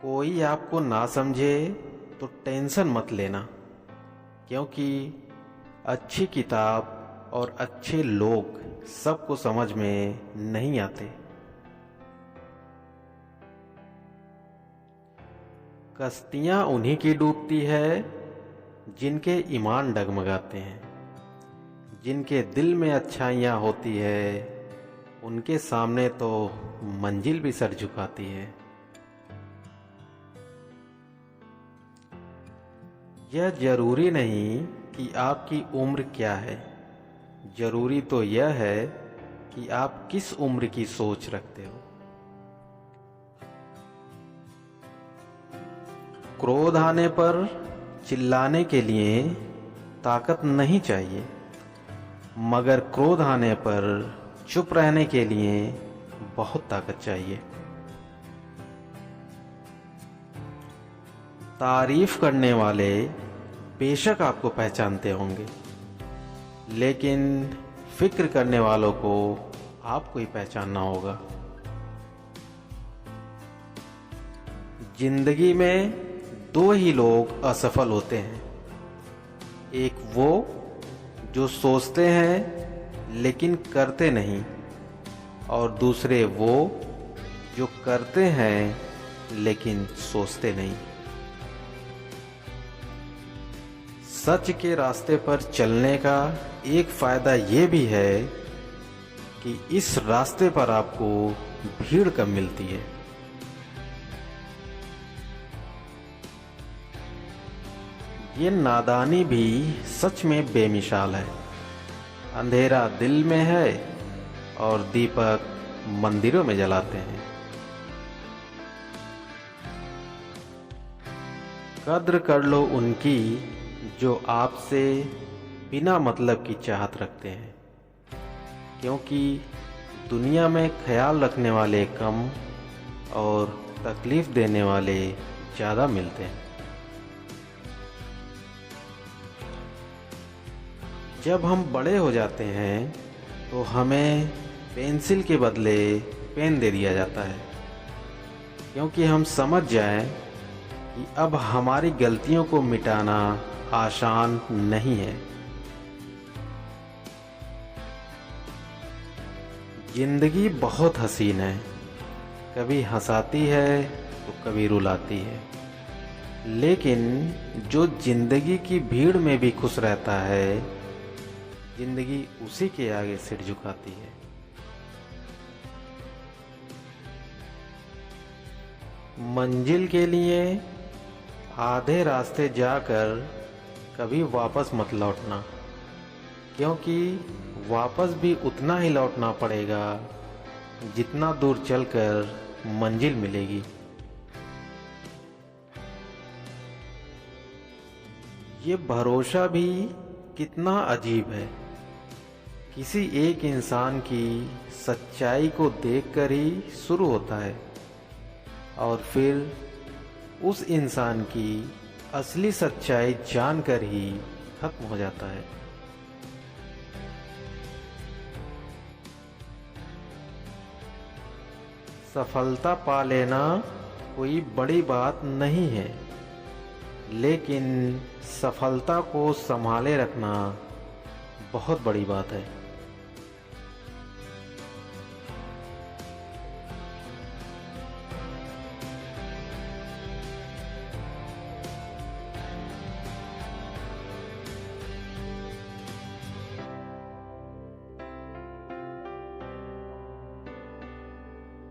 कोई आपको ना समझे तो टेंशन मत लेना, क्योंकि अच्छी किताब और अच्छे लोग सबको समझ में नहीं आते। कश्तियां उन्हीं की डूबती है जिनके ईमान डगमगाते हैं। जिनके दिल में अच्छाइयाँ होती है उनके सामने तो मंजिल भी सर झुकाती है। यह जरूरी नहीं कि आपकी उम्र क्या है, जरूरी तो यह है कि आप किस उम्र की सोच रखते हो। क्रोध आने पर चिल्लाने के लिए ताकत नहीं चाहिए, मगर क्रोध आने पर चुप रहने के लिए बहुत ताकत चाहिए। तारीफ करने वाले बेशक आपको पहचानते होंगे, लेकिन फिक्र करने वालों को आपको ही पहचानना होगा। जिंदगी में दो ही लोग असफल होते हैं, एक वो जो सोचते हैं लेकिन करते नहीं, और दूसरे वो जो करते हैं लेकिन सोचते नहीं। सच के रास्ते पर चलने का एक फायदा ये भी है कि इस रास्ते पर आपको भीड़ कम मिलती है। ये नादानी भी सच में बेमिसाल है। अंधेरा दिल में है और दीपक मंदिरों में जलाते हैं। कद्र कर लो उनकी जो आपसे बिना मतलब की चाहत रखते हैं, क्योंकि दुनिया में ख्याल रखने वाले कम और तकलीफ देने वाले ज़्यादा मिलते हैं। जब हम बड़े हो जाते हैं तो हमें पेंसिल के बदले पेन दे दिया जाता है, क्योंकि हम समझ जाएं कि अब हमारी गलतियों को मिटाना आसान नहीं है। जिंदगी बहुत हसीन है, कभी हंसाती है तो कभी रुलाती है, लेकिन जो जिंदगी की भीड़ में भी खुश रहता है, जिंदगी उसी के आगे सिर झुकाती है। मंजिल के लिए आधे रास्ते जाकर कभी वापस मत लौटना, क्योंकि वापस भी उतना ही लौटना पड़ेगा जितना दूर चलकर मंजिल मिलेगी। ये भरोसा भी कितना अजीब है। किसी एक इंसान की सच्चाई को देखकर ही शुरू होता है और फिर उस इंसान की असली सच्चाई जानकर ही खत्म हो जाता है। सफलता पा लेना कोई बड़ी बात नहीं है, लेकिन सफलता को संभाले रखना बहुत बड़ी बात है।